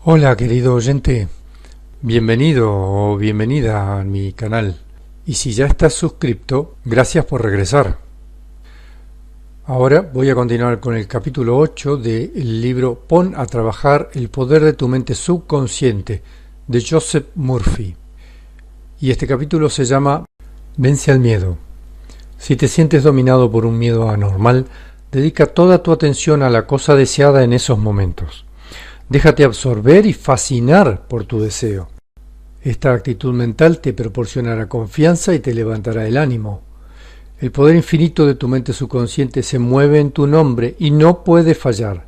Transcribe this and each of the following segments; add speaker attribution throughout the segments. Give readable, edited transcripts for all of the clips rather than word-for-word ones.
Speaker 1: Hola querido oyente, bienvenido o bienvenida a mi canal. Y si ya estás suscripto, gracias por regresar. Ahora voy a continuar con el capítulo 8 del libro Pon a trabajar el poder de tu mente subconsciente de Joseph Murphy. Y este capítulo se llama Vence al miedo. Si te sientes dominado por un miedo anormal, dedica toda tu atención a la cosa deseada en esos momentos. Déjate absorber y fascinar por tu deseo. Esta actitud mental te proporcionará confianza y te levantará el ánimo. El poder infinito de tu mente subconsciente se mueve en tu nombre y no puede fallar.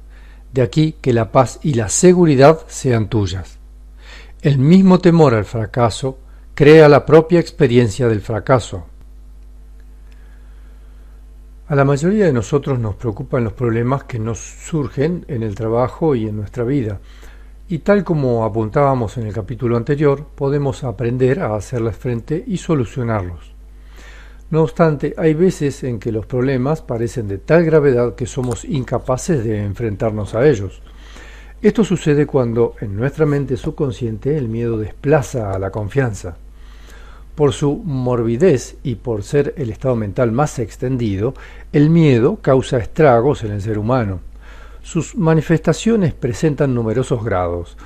Speaker 1: De aquí que la paz y la seguridad sean tuyas. El mismo temor al fracaso crea la propia experiencia del fracaso. A la mayoría de nosotros nos preocupan los problemas que nos surgen en el trabajo y en nuestra vida. Y tal como apuntábamos en el capítulo anterior, podemos aprender a hacerles frente y solucionarlos. No obstante, hay veces en que los problemas parecen de tal gravedad que somos incapaces de enfrentarnos a ellos. Esto sucede cuando en nuestra mente subconsciente el miedo desplaza a la confianza. Por su morbidez y por ser el estado mental más extendido, el miedo causa estragos en el ser humano. Sus manifestaciones presentan numerosos grados,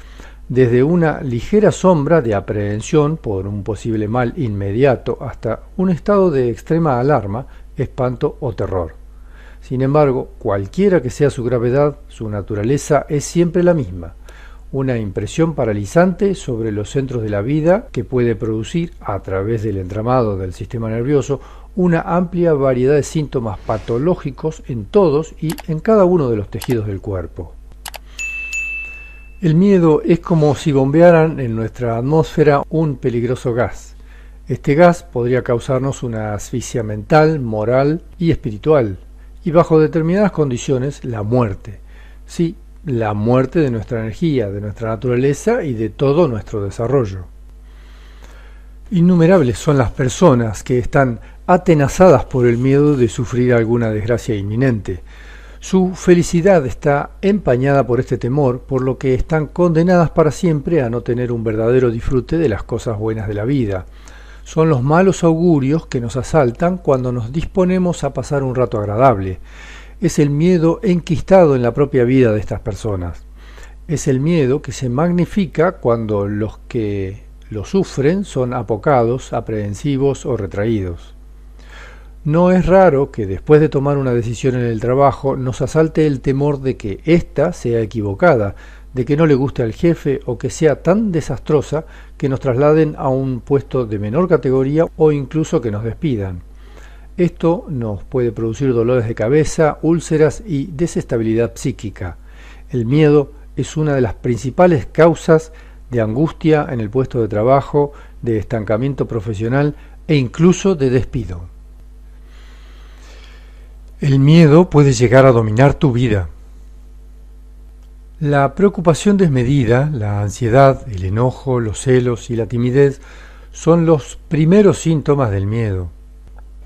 Speaker 1: desde una ligera sombra de aprehensión por un posible mal inmediato hasta un estado de extrema alarma, espanto o terror. Sin embargo, cualquiera que sea su gravedad, su naturaleza es siempre la misma. Una impresión paralizante sobre los centros de la vida que puede producir, a través del entramado del sistema nervioso, una amplia variedad de síntomas patológicos en todos y en cada uno de los tejidos del cuerpo. El miedo es como si bombearan en nuestra atmósfera un peligroso gas. Este gas podría causarnos una asfixia mental, moral y espiritual, y bajo determinadas condiciones, la muerte. Sí, la muerte de nuestra energía, de nuestra naturaleza y de todo nuestro desarrollo. Innumerables son las personas que están atenazadas por el miedo de sufrir alguna desgracia inminente. Su felicidad está empañada por este temor, por lo que están condenadas para siempre a no tener un verdadero disfrute de las cosas buenas de la vida. Son los malos augurios que nos asaltan cuando nos disponemos a pasar un rato agradable. Es el miedo enquistado en la propia vida de estas personas. Es el miedo que se magnifica cuando los que lo sufren son apocados, aprehensivos o retraídos. No es raro que después de tomar una decisión en el trabajo nos asalte el temor de que ésta sea equivocada, de que no le guste al jefe o que sea tan desastrosa que nos trasladen a un puesto de menor categoría o incluso que nos despidan. Esto nos puede producir dolores de cabeza, úlceras y desestabilidad psíquica. El miedo es una de las principales causas de angustia en el puesto de trabajo, de estancamiento profesional e incluso de despido. El miedo puede llegar a dominar tu vida. La preocupación desmedida, la ansiedad, el enojo, los celos y la timidez son los primeros síntomas del miedo.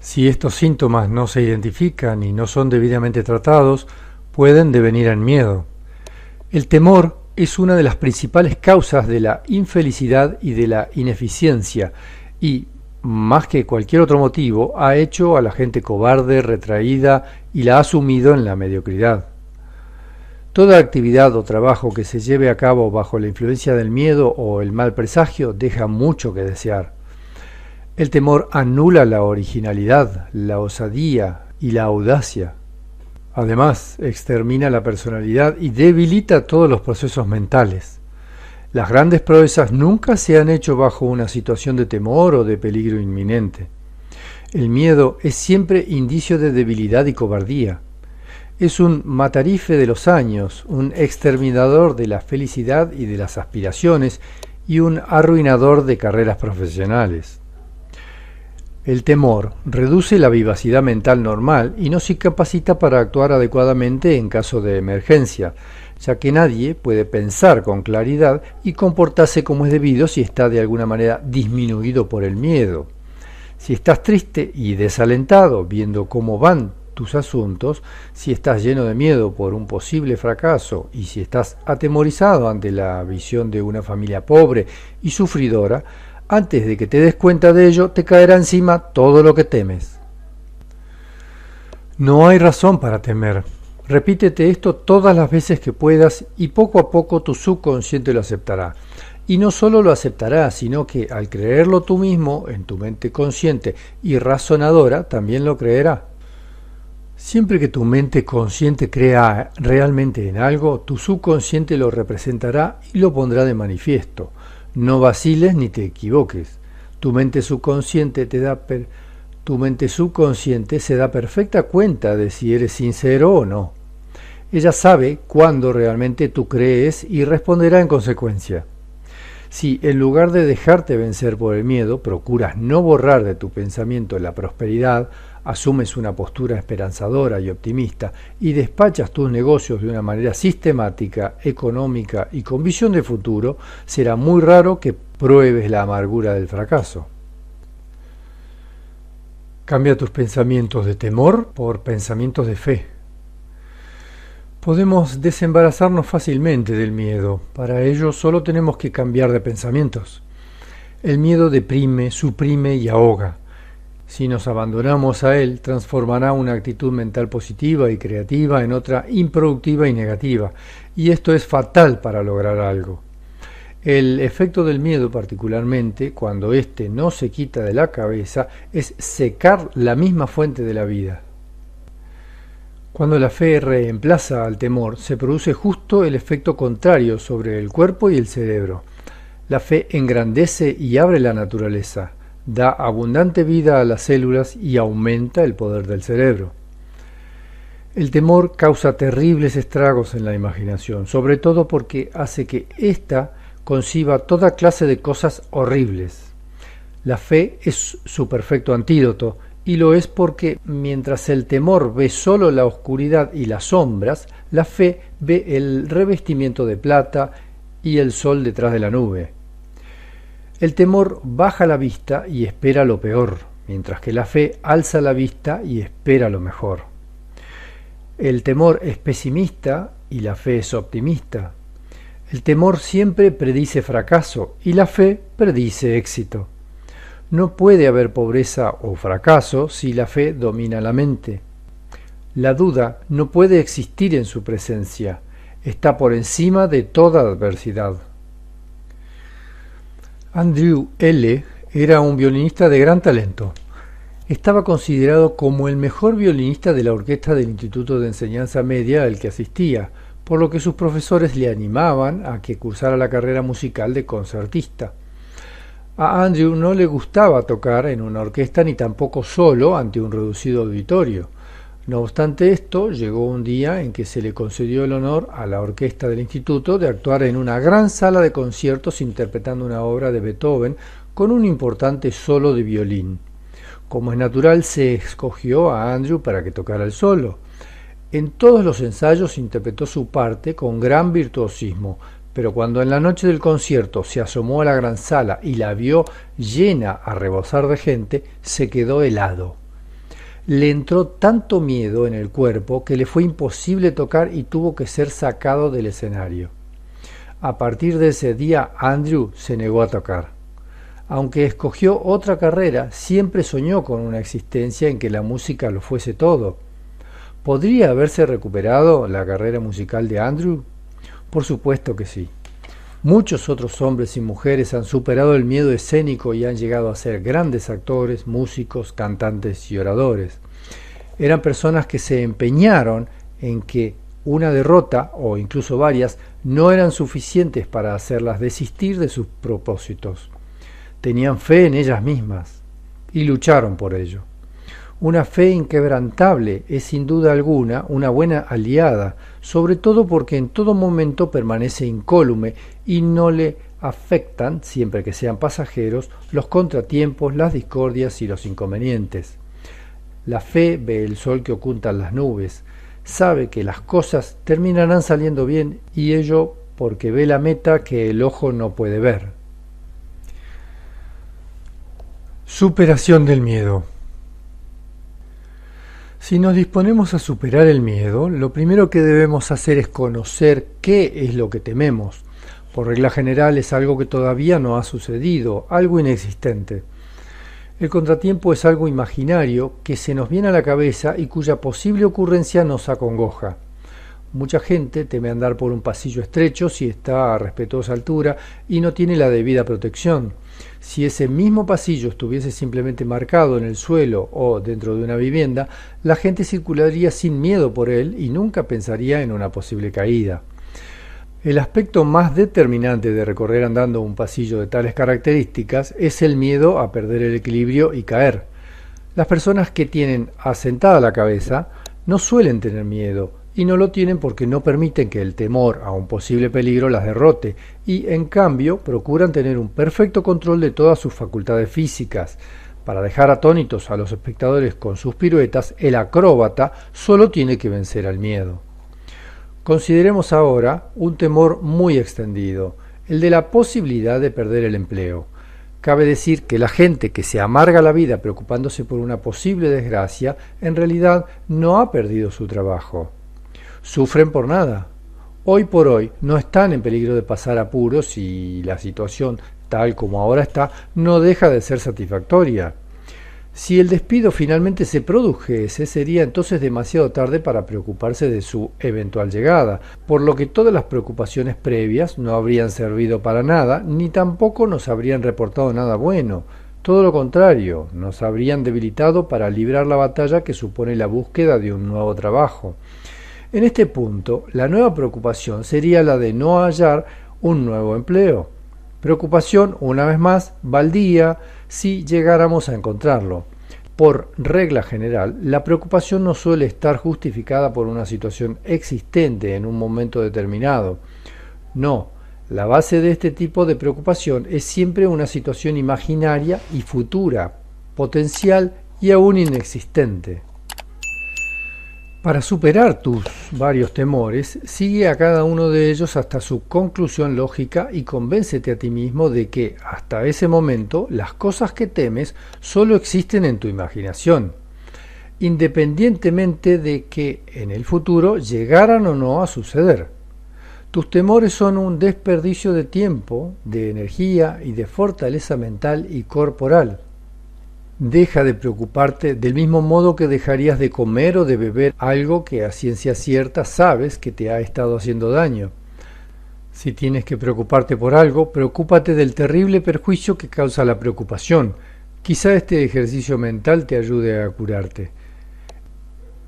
Speaker 1: Si estos síntomas no se identifican y no son debidamente tratados, pueden devenir en miedo. El temor es una de las principales causas de la infelicidad y de la ineficiencia y, más que cualquier otro motivo, ha hecho a la gente cobarde, retraída y la ha sumido en la mediocridad. Toda actividad o trabajo que se lleve a cabo bajo la influencia del miedo o el mal presagio deja mucho que desear. El temor anula la originalidad, la osadía y la audacia. Además, extermina la personalidad y debilita todos los procesos mentales. Las grandes proezas nunca se han hecho bajo una situación de temor o de peligro inminente. El miedo es siempre indicio de debilidad y cobardía. Es un matarife de los años, un exterminador de la felicidad y de las aspiraciones y un arruinador de carreras profesionales. El temor reduce la vivacidad mental normal y nos incapacita para actuar adecuadamente en caso de emergencia, ya que nadie puede pensar con claridad y comportarse como es debido si está de alguna manera disminuido por el miedo. Si estás triste y desalentado viendo cómo van tus asuntos, si estás lleno de miedo por un posible fracaso y si estás atemorizado ante la visión de una familia pobre y sufridora, antes de que te des cuenta de ello, te caerá encima todo lo que temes. No hay razón para temer. Repítete esto todas las veces que puedas y poco a poco tu subconsciente lo aceptará. Y no solo lo aceptará, sino que al creerlo tú mismo, en tu mente consciente y razonadora, también lo creerá. Siempre que tu mente consciente crea realmente en algo, tu subconsciente lo representará y lo pondrá de manifiesto. No vaciles ni te equivoques. Tu mente subconsciente se da perfecta cuenta de si eres sincero o no. Ella sabe cuándo realmente tú crees y responderá en consecuencia. Si en lugar de dejarte vencer por el miedo, procuras no borrar de tu pensamiento la prosperidad, asumes una postura esperanzadora y optimista y despachas tus negocios de una manera sistemática, económica y con visión de futuro, será muy raro que pruebes la amargura del fracaso. Cambia tus pensamientos de temor por pensamientos de fe. Podemos desembarazarnos fácilmente del miedo. Para ello solo tenemos que cambiar de pensamientos. El miedo deprime, suprime y ahoga. Si nos abandonamos a él, transformará una actitud mental positiva y creativa en otra improductiva y negativa, y esto es fatal para lograr algo. El efecto del miedo, particularmente, cuando éste no se quita de la cabeza, es secar la misma fuente de la vida. Cuando la fe reemplaza al temor, se produce justo el efecto contrario sobre el cuerpo y el cerebro. La fe engrandece y abre la naturaleza, da abundante vida a las células y aumenta el poder del cerebro. El temor causa terribles estragos en la imaginación, sobre todo porque hace que ésta conciba toda clase de cosas horribles. La fe es su perfecto antídoto, y lo es porque mientras el temor ve solo la oscuridad y las sombras, la fe ve el revestimiento de plata y el sol detrás de la nube. El temor baja la vista y espera lo peor, mientras que la fe alza la vista y espera lo mejor. El temor es pesimista y la fe es optimista. El temor siempre predice fracaso y la fe predice éxito. No puede haber pobreza o fracaso si la fe domina la mente. La duda no puede existir en su presencia, está por encima de toda adversidad. Andrew L. era un violinista de gran talento. Estaba considerado como el mejor violinista de la orquesta del Instituto de Enseñanza Media al que asistía, por lo que sus profesores le animaban a que cursara la carrera musical de concertista. A Andrew no le gustaba tocar en una orquesta ni tampoco solo ante un reducido auditorio. No obstante esto, llegó un día en que se le concedió el honor a la orquesta del instituto de actuar en una gran sala de conciertos interpretando una obra de Beethoven con un importante solo de violín. Como es natural, se escogió a Andrew para que tocara el solo. En todos los ensayos interpretó su parte con gran virtuosismo, pero cuando en la noche del concierto se asomó a la gran sala y la vio llena a rebosar de gente, se quedó helado. Le entró tanto miedo en el cuerpo que le fue imposible tocar y tuvo que ser sacado del escenario. A partir de ese día, Andrew se negó a tocar. Aunque escogió otra carrera, siempre soñó con una existencia en que la música lo fuese todo. ¿Podría haberse recuperado la carrera musical de Andrew? Por supuesto que sí. Muchos otros hombres y mujeres han superado el miedo escénico y han llegado a ser grandes actores, músicos, cantantes y oradores. Eran personas que se empeñaron en que una derrota, o incluso varias, no eran suficientes para hacerlas desistir de sus propósitos. Tenían fe en ellas mismas y lucharon por ello. Una fe inquebrantable es sin duda alguna una buena aliada, sobre todo porque en todo momento permanece incólume y no le afectan, siempre que sean pasajeros, los contratiempos, las discordias y los inconvenientes. La fe ve el sol que ocultan las nubes, sabe que las cosas terminarán saliendo bien y ello porque ve la meta que el ojo no puede ver. Superación del miedo. Si nos disponemos a superar el miedo, lo primero que debemos hacer es conocer qué es lo que tememos. Por regla general es algo que todavía no ha sucedido, algo inexistente. El contratiempo es algo imaginario que se nos viene a la cabeza y cuya posible ocurrencia nos acongoja. Mucha gente teme andar por un pasillo estrecho si está a respetuosa altura y no tiene la debida protección. Si ese mismo pasillo estuviese simplemente marcado en el suelo o dentro de una vivienda, la gente circularía sin miedo por él y nunca pensaría en una posible caída. El aspecto más determinante de recorrer andando un pasillo de tales características es el miedo a perder el equilibrio y caer. Las personas que tienen asentada la cabeza no suelen tener miedo, y no lo tienen porque no permiten que el temor a un posible peligro las derrote, y en cambio procuran tener un perfecto control de todas sus facultades físicas. Para dejar atónitos a los espectadores con sus piruetas, el acróbata solo tiene que vencer al miedo. Consideremos ahora un temor muy extendido, el de la posibilidad de perder el empleo. Cabe decir que la gente que se amarga la vida preocupándose por una posible desgracia, en realidad no ha perdido su trabajo. Sufren por nada. Hoy por hoy no están en peligro de pasar apuros y la situación, tal como ahora está, no deja de ser satisfactoria. Si el despido finalmente se produjese, sería entonces demasiado tarde para preocuparse de su eventual llegada, por lo que todas las preocupaciones previas no habrían servido para nada, ni tampoco nos habrían reportado nada bueno. Todo lo contrario, nos habrían debilitado para librar la batalla que supone la búsqueda de un nuevo trabajo. En este punto, la nueva preocupación sería la de no hallar un nuevo empleo. Preocupación, una vez más, baldía si llegáramos a encontrarlo. Por regla general, la preocupación no suele estar justificada por una situación existente en un momento determinado. No, la base de este tipo de preocupación es siempre una situación imaginaria y futura, potencial y aún inexistente. Para superar tus varios temores, sigue a cada uno de ellos hasta su conclusión lógica y convéncete a ti mismo de que, hasta ese momento, las cosas que temes solo existen en tu imaginación, independientemente de que en el futuro llegaran o no a suceder. Tus temores son un desperdicio de tiempo, de energía y de fortaleza mental y corporal. Deja de preocuparte del mismo modo que dejarías de comer o de beber algo que a ciencia cierta sabes que te ha estado haciendo daño. Si tienes que preocuparte por algo, preocúpate del terrible perjuicio que causa la preocupación. Quizá este ejercicio mental te ayude a curarte.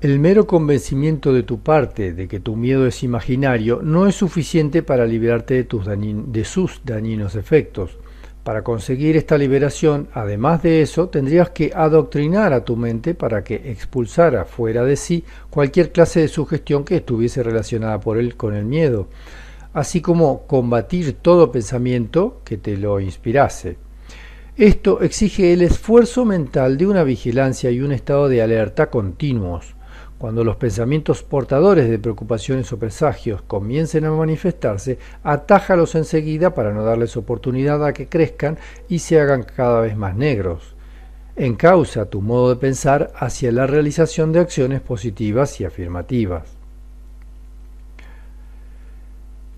Speaker 1: El mero convencimiento de tu parte de que tu miedo es imaginario no es suficiente para librarte de sus dañinos efectos. Para conseguir esta liberación, además de eso, tendrías que adoctrinar a tu mente para que expulsara fuera de sí cualquier clase de sugestión que estuviese relacionada por él con el miedo, así como combatir todo pensamiento que te lo inspirase. Esto exige el esfuerzo mental de una vigilancia y un estado de alerta continuos. Cuando los pensamientos portadores de preocupaciones o presagios comiencen a manifestarse, atájalos enseguida para no darles oportunidad a que crezcan y se hagan cada vez más negros. Encausa tu modo de pensar hacia la realización de acciones positivas y afirmativas.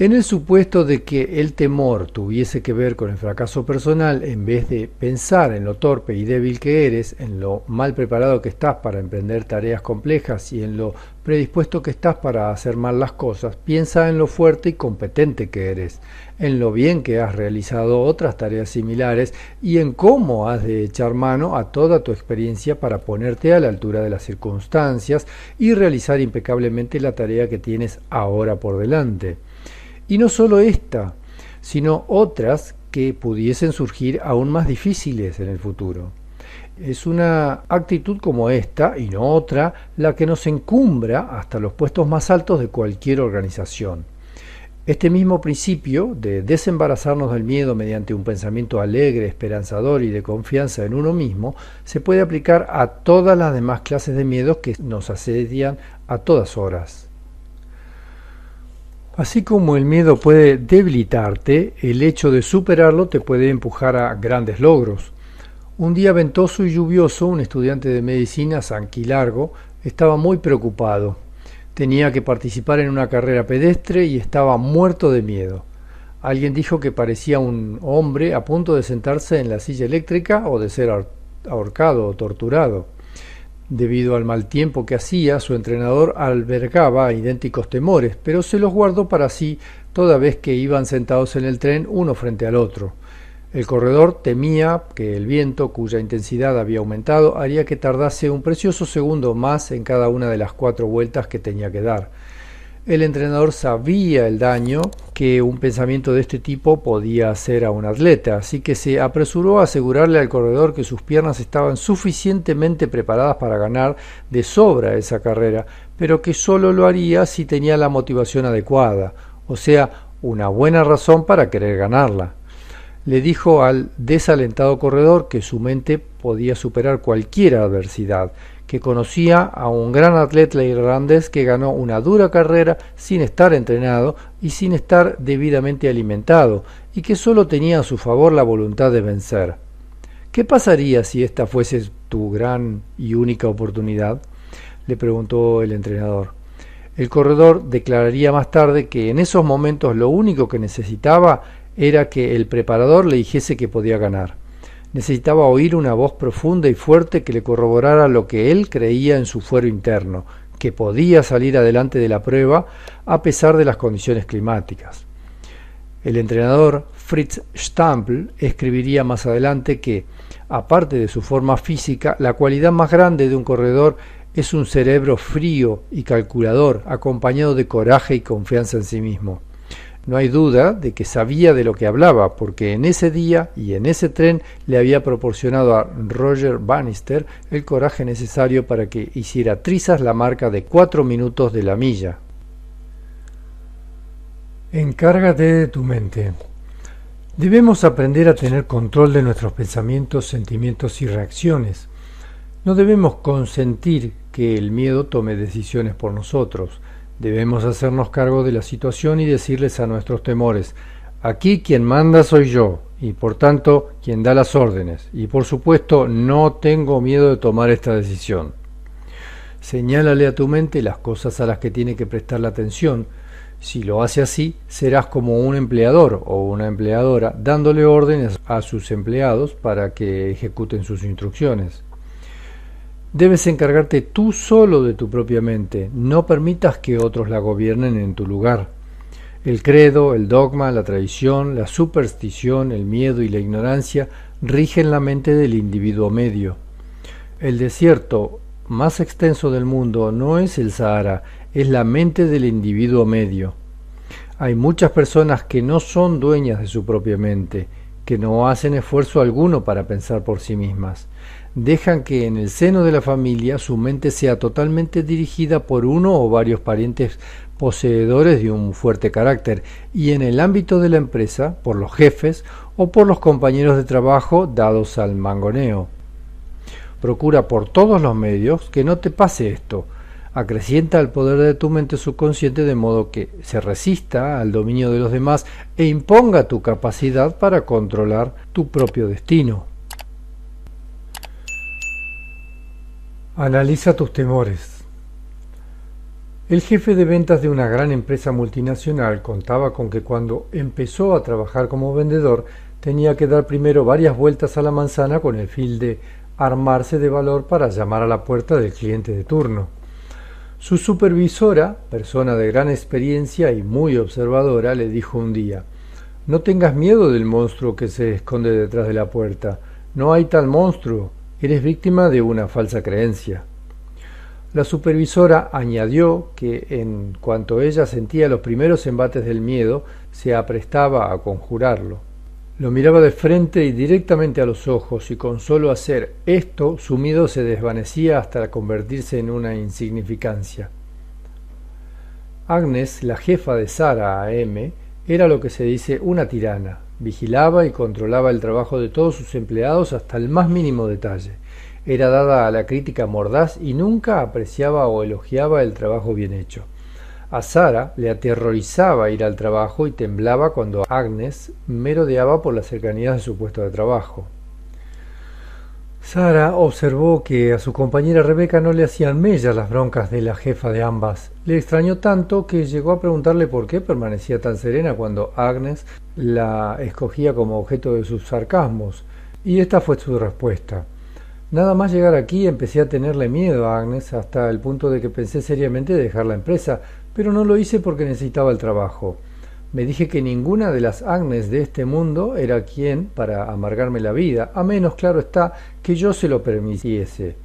Speaker 1: En el supuesto de que el temor tuviese que ver con el fracaso personal, en vez de pensar en lo torpe y débil que eres, en lo mal preparado que estás para emprender tareas complejas y en lo predispuesto que estás para hacer mal las cosas, piensa en lo fuerte y competente que eres, en lo bien que has realizado otras tareas similares y en cómo has de echar mano a toda tu experiencia para ponerte a la altura de las circunstancias y realizar impecablemente la tarea que tienes ahora por delante. Y no solo esta, sino otras que pudiesen surgir aún más difíciles en el futuro. Es una actitud como esta, y no otra, la que nos encumbra hasta los puestos más altos de cualquier organización. Este mismo principio de desembarazarnos del miedo mediante un pensamiento alegre, esperanzador y de confianza en uno mismo, se puede aplicar a todas las demás clases de miedos que nos asedian a todas horas. Así como el miedo puede debilitarte, el hecho de superarlo te puede empujar a grandes logros. Un día ventoso y lluvioso, un estudiante de medicina, Sanquilargo, Estaba muy preocupado. Tenía que participar en una carrera pedestre y estaba muerto de miedo. Alguien dijo que parecía un hombre a punto de sentarse en la silla eléctrica o de ser ahorcado o torturado. Debido al mal tiempo que hacía, su entrenador albergaba idénticos temores, pero se los guardó para sí toda vez que iban sentados en el tren uno frente al otro. El corredor temía que el viento, cuya intensidad había aumentado, haría que tardase un precioso segundo más en cada una de las 4 vueltas que tenía que dar. El entrenador sabía el daño que un pensamiento de este tipo podía hacer a un atleta, así que se apresuró a asegurarle al corredor que sus piernas estaban suficientemente preparadas para ganar de sobra esa carrera, pero que solo lo haría si tenía la motivación adecuada, o sea, una buena razón para querer ganarla. Le dijo al desalentado corredor que su mente podía superar cualquier adversidad, que conocía a un gran atleta irlandés que ganó una dura carrera sin estar entrenado y sin estar debidamente alimentado, y que solo tenía a su favor la voluntad de vencer. ¿Qué pasaría si esta fuese tu gran y única oportunidad?, le preguntó el entrenador. El corredor declararía más tarde que en esos momentos lo único que necesitaba era que el preparador le dijese que podía ganar. Necesitaba oír una voz profunda y fuerte que le corroborara lo que él creía en su fuero interno, que podía salir adelante de la prueba a pesar de las condiciones climáticas. El entrenador Fritz Stambl escribiría más adelante que, aparte de su forma física, la cualidad más grande de un corredor es un cerebro frío y calculador, acompañado de coraje y confianza en sí mismo. No hay duda de que sabía de lo que hablaba, porque en ese día y en ese tren le había proporcionado a Roger Bannister el coraje necesario para que hiciera trizas la marca de 4 minutos de la milla. Encárgate de tu mente. Debemos aprender a tener control de nuestros pensamientos, sentimientos y reacciones. No debemos consentir que el miedo tome decisiones por nosotros. Debemos hacernos cargo de la situación y decirles a nuestros temores: aquí quien manda soy yo, y por tanto quien da las órdenes, y por supuesto no tengo miedo de tomar esta decisión. Señálale a tu mente las cosas a las que tiene que prestarle atención. Si lo hace así, serás como un empleador o una empleadora dándole órdenes a sus empleados para que ejecuten sus instrucciones. Debes encargarte tú solo de tu propia mente, no permitas que otros la gobiernen en tu lugar. El credo, el dogma, la tradición, la superstición, el miedo y la ignorancia rigen la mente del individuo medio. El desierto más extenso del mundo no es el Sahara, es la mente del individuo medio. Hay muchas personas que no son dueñas de su propia mente, que no hacen esfuerzo alguno para pensar por sí mismas. Dejan que en el seno de la familia su mente sea totalmente dirigida por uno o varios parientes poseedores de un fuerte carácter, y en el ámbito de la empresa por los jefes o por los compañeros de trabajo dados al mangoneo. Procura por todos los medios que no te pase esto. Acrecienta el poder de tu mente subconsciente de modo que se resista al dominio de los demás e imponga tu capacidad para controlar tu propio destino. Analiza tus temores. El jefe de ventas de una gran empresa multinacional contaba con que cuando empezó a trabajar como vendedor tenía que dar primero varias vueltas a la manzana con el fin de armarse de valor para llamar a la puerta del cliente de turno. Su supervisora, persona de gran experiencia y muy observadora, le dijo un día: «No tengas miedo del monstruo que se esconde detrás de la puerta. No hay tal monstruo. Eres víctima de una falsa creencia». La supervisora añadió que en cuanto ella sentía los primeros embates del miedo, se aprestaba a conjurarlo. Lo miraba de frente y directamente a los ojos, y con solo hacer esto su miedo se desvanecía hasta convertirse en una insignificancia. Agnes, la jefa de Sarah A.M., era lo que se dice una tirana. Vigilaba y controlaba el trabajo de todos sus empleados hasta el más mínimo detalle. Era dada a la crítica mordaz y nunca apreciaba o elogiaba el trabajo bien hecho. A Sarah le aterrorizaba ir al trabajo y temblaba cuando Agnes merodeaba por las cercanías de su puesto de trabajo. Sara observó que a su compañera Rebeca no le hacían mella las broncas de la jefa de ambas. Le extrañó tanto que llegó a preguntarle por qué permanecía tan serena cuando Agnes la escogía como objeto de sus sarcasmos. Y esta fue su respuesta. Nada más llegar aquí empecé a tenerle miedo a Agnes hasta el punto de que pensé seriamente dejar la empresa, pero no lo hice porque necesitaba el trabajo. Me dije que ninguna de las Agnes de este mundo era quien para amargarme la vida, a menos, claro está, que yo se lo permitiese.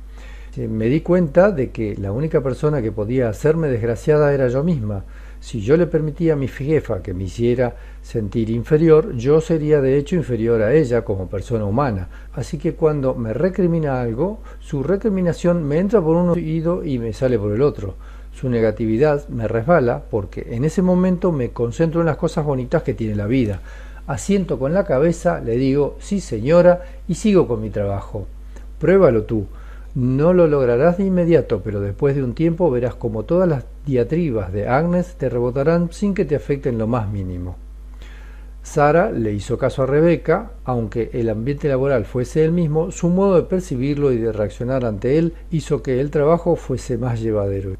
Speaker 1: Me di cuenta de que la única persona que podía hacerme desgraciada era yo misma. Si yo le permitía a mi jefa que me hiciera sentir inferior, yo sería de hecho inferior a ella como persona humana. Así que cuando me recrimina algo, su recriminación me entra por un oído y me sale por el otro. Su negatividad me resbala porque en ese momento me concentro en las cosas bonitas que tiene la vida. Asiento con la cabeza, le digo, sí señora, y sigo con mi trabajo. Pruébalo tú. No lo lograrás de inmediato, pero después de un tiempo verás como todas las diatribas de Agnes te rebotarán sin que te afecten lo más mínimo. Sara le hizo caso a Rebeca, aunque el ambiente laboral fuese el mismo, su modo de percibirlo y de reaccionar ante él hizo que el trabajo fuese más llevadero.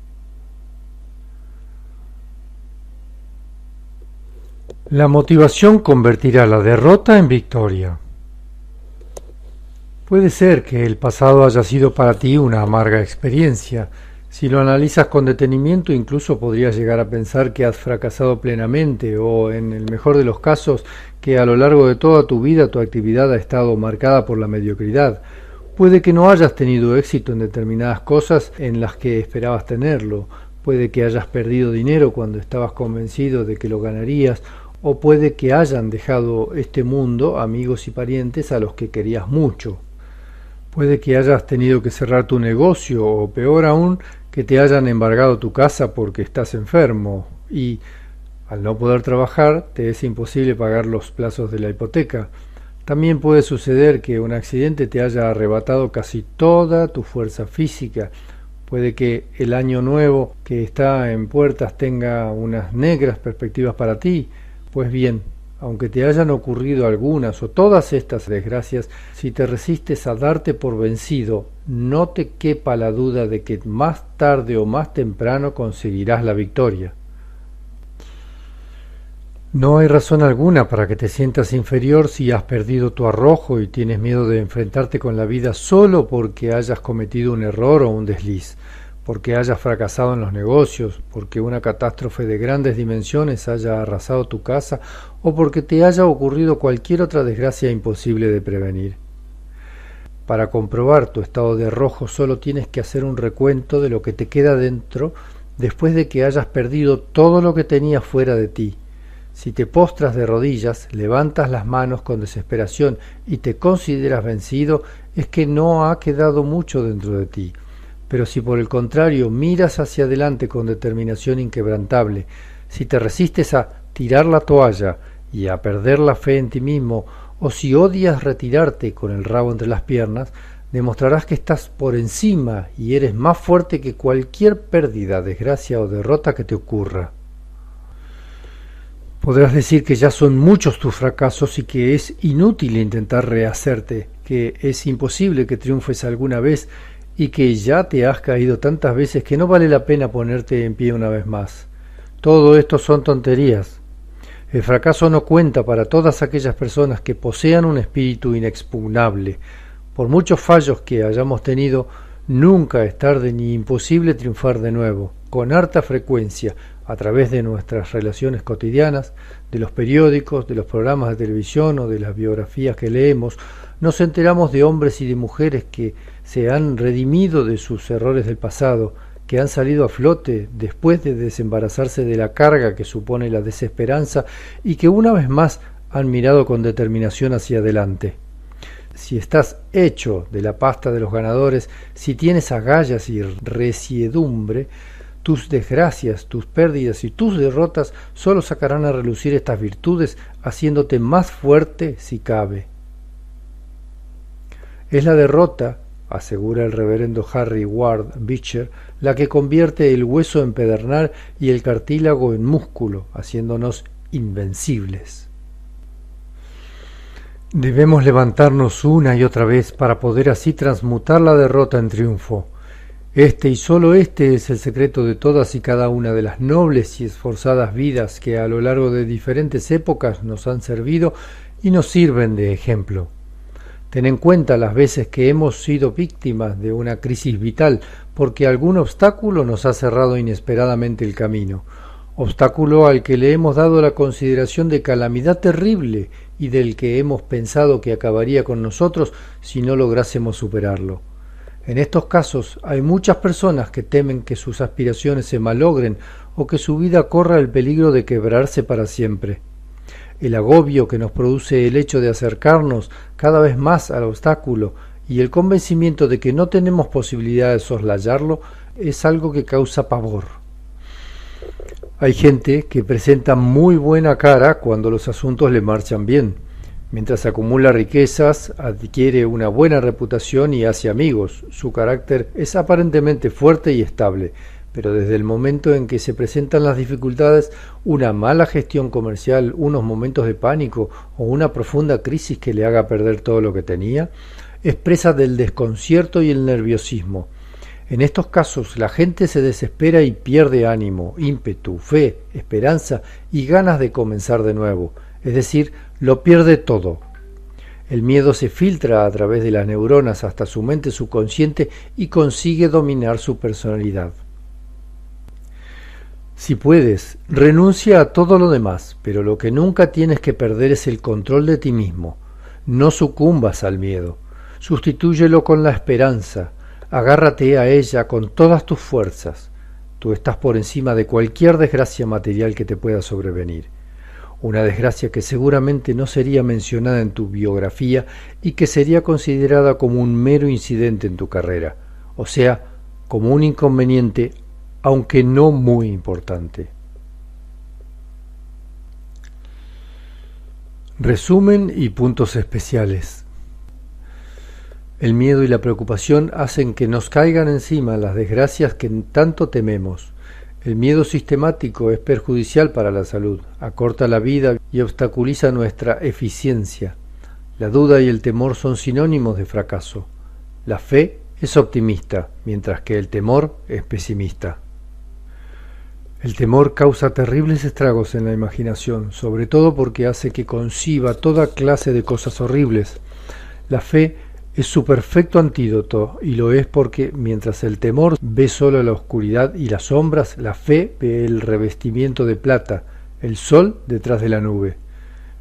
Speaker 1: La motivación convertirá la derrota en victoria. Puede ser que el pasado haya sido para ti una amarga experiencia. Si lo analizas con detenimiento, incluso podrías llegar a pensar que has fracasado plenamente o, en el mejor de los casos, que a lo largo de toda tu vida tu actividad ha estado marcada por la mediocridad. Puede que no hayas tenido éxito en determinadas cosas en las que esperabas tenerlo. Puede que hayas perdido dinero cuando estabas convencido de que lo ganarías, o puede que hayan dejado este mundo amigos y parientes a los que querías mucho. Puede que hayas tenido que cerrar tu negocio o, peor aún, que te hayan embargado tu casa porque estás enfermo y, al no poder trabajar, te es imposible pagar los plazos de la hipoteca. También puede suceder que un accidente te haya arrebatado casi toda tu fuerza física. Puede que el año nuevo que está en puertas tenga unas negras perspectivas para ti. Pues bien, aunque te hayan ocurrido algunas o todas estas desgracias, si te resistes a darte por vencido, no te quepa la duda de que más tarde o más temprano conseguirás la victoria. No hay razón alguna para que te sientas inferior si has perdido tu arrojo y tienes miedo de enfrentarte con la vida solo porque hayas cometido un error o un desliz, porque hayas fracasado en los negocios, porque una catástrofe de grandes dimensiones haya arrasado tu casa o porque te haya ocurrido cualquier otra desgracia imposible de prevenir. Para comprobar tu estado de arrojo solo tienes que hacer un recuento de lo que te queda dentro después de que hayas perdido todo lo que tenías fuera de ti. Si te postras de rodillas, levantas las manos con desesperación y te consideras vencido, es que no ha quedado mucho dentro de ti. Pero si por el contrario miras hacia adelante con determinación inquebrantable, si te resistes a tirar la toalla y a perder la fe en ti mismo, o si odias retirarte con el rabo entre las piernas, demostrarás que estás por encima y eres más fuerte que cualquier pérdida, desgracia o derrota que te ocurra. Podrás decir que ya son muchos tus fracasos y que es inútil intentar rehacerte, que es imposible que triunfes alguna vez y que ya te has caído tantas veces que no vale la pena ponerte en pie una vez más. Todo esto son tonterías. El fracaso no cuenta para todas aquellas personas que posean un espíritu inexpugnable. Por muchos fallos que hayamos tenido, nunca es tarde ni imposible triunfar de nuevo, con harta frecuencia, a través de nuestras relaciones cotidianas, de los periódicos, de los programas de televisión o de las biografías que leemos, nos enteramos de hombres y de mujeres que se han redimido de sus errores del pasado, que han salido a flote después de desembarazarse de la carga que supone la desesperanza y que una vez más han mirado con determinación hacia adelante. Si estás hecho de la pasta de los ganadores, si tienes agallas y resiedumbre, tus desgracias, tus pérdidas y tus derrotas solo sacarán a relucir estas virtudes, haciéndote más fuerte si cabe. Es la derrota, asegura el reverendo Harry Ward Beecher, la que convierte el hueso en pedernal y el cartílago en músculo, haciéndonos invencibles. Debemos levantarnos una y otra vez para poder así transmutar la derrota en triunfo. Este y solo este es el secreto de todas y cada una de las nobles y esforzadas vidas que a lo largo de diferentes épocas nos han servido y nos sirven de ejemplo. Ten en cuenta las veces que hemos sido víctimas de una crisis vital porque algún obstáculo nos ha cerrado inesperadamente el camino, obstáculo al que le hemos dado la consideración de calamidad terrible y del que hemos pensado que acabaría con nosotros si no lográsemos superarlo. En estos casos hay muchas personas que temen que sus aspiraciones se malogren o que su vida corra el peligro de quebrarse para siempre. El agobio que nos produce el hecho de acercarnos cada vez más al obstáculo y el convencimiento de que no tenemos posibilidad de soslayarlo es algo que causa pavor. Hay gente que presenta muy buena cara cuando los asuntos le marchan bien. Mientras acumula riquezas, adquiere una buena reputación y hace amigos. Su carácter es aparentemente fuerte y estable, pero desde el momento en que se presentan las dificultades, una mala gestión comercial, unos momentos de pánico o una profunda crisis que le haga perder todo lo que tenía, es presa del desconcierto y el nerviosismo. En estos casos la gente se desespera y pierde ánimo, ímpetu, fe, esperanza y ganas de comenzar de nuevo, es decir, lo pierde todo. El miedo se filtra a través de las neuronas hasta su mente subconsciente y consigue dominar su personalidad. Si puedes, renuncia a todo lo demás, pero lo que nunca tienes que perder es el control de ti mismo. No sucumbas al miedo, sustitúyelo con la esperanza, agárrate a ella con todas tus fuerzas. Tú estás por encima de cualquier desgracia material que te pueda sobrevenir. Una desgracia que seguramente no sería mencionada en tu biografía y que sería considerada como un mero incidente en tu carrera, o sea, como un inconveniente, aunque no muy importante. Resumen y puntos especiales. El miedo y la preocupación hacen que nos caigan encima las desgracias que tanto tememos. El miedo sistemático es perjudicial para la salud, acorta la vida y obstaculiza nuestra eficiencia. La duda y el temor son sinónimos de fracaso. La fe es optimista, mientras que el temor es pesimista. El temor causa terribles estragos en la imaginación, sobre todo porque hace que conciba toda clase de cosas horribles. La fe es su perfecto antídoto, y lo es porque mientras el temor ve solo la oscuridad y las sombras, la fe ve el revestimiento de plata, el sol detrás de la nube.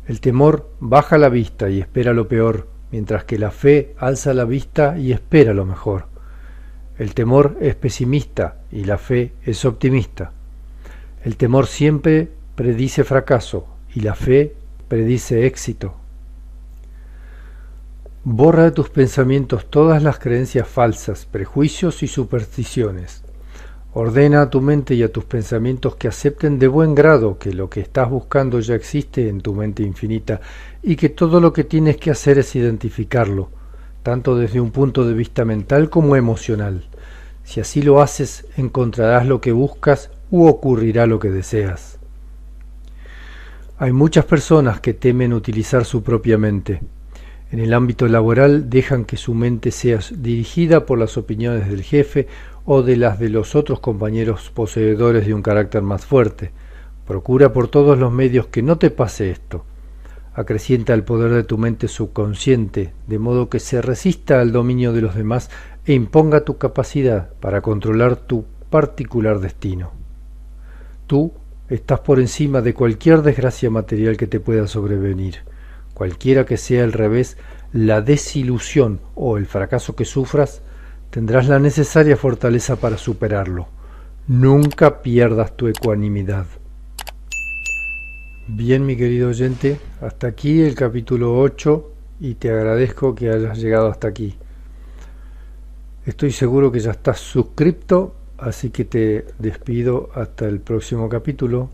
Speaker 1: El temor baja la vista y espera lo peor, mientras que la fe alza la vista y espera lo mejor. El temor es pesimista y la fe es optimista. El temor siempre predice fracaso y la fe predice éxito. Borra de tus pensamientos todas las creencias falsas, prejuicios y supersticiones. Ordena a tu mente y a tus pensamientos que acepten de buen grado que lo que estás buscando ya existe en tu mente infinita y que todo lo que tienes que hacer es identificarlo, tanto desde un punto de vista mental como emocional. Si así lo haces, encontrarás lo que buscas u ocurrirá lo que deseas. Hay muchas personas que temen utilizar su propia mente. En el ámbito laboral dejan que su mente sea dirigida por las opiniones del jefe o de las de los otros compañeros poseedores de un carácter más fuerte. Procura por todos los medios que no te pase esto. Acrecienta el poder de tu mente subconsciente, de modo que se resista al dominio de los demás e imponga tu capacidad para controlar tu particular destino. Tú estás por encima de cualquier desgracia material que te pueda sobrevenir. Cualquiera que sea el revés, la desilusión o el fracaso que sufras, tendrás la necesaria fortaleza para superarlo. Nunca pierdas tu ecuanimidad. Bien, mi querido oyente, hasta aquí el capítulo 8 y te agradezco que hayas llegado hasta aquí. Estoy seguro que ya estás suscripto, así que te despido hasta el próximo capítulo.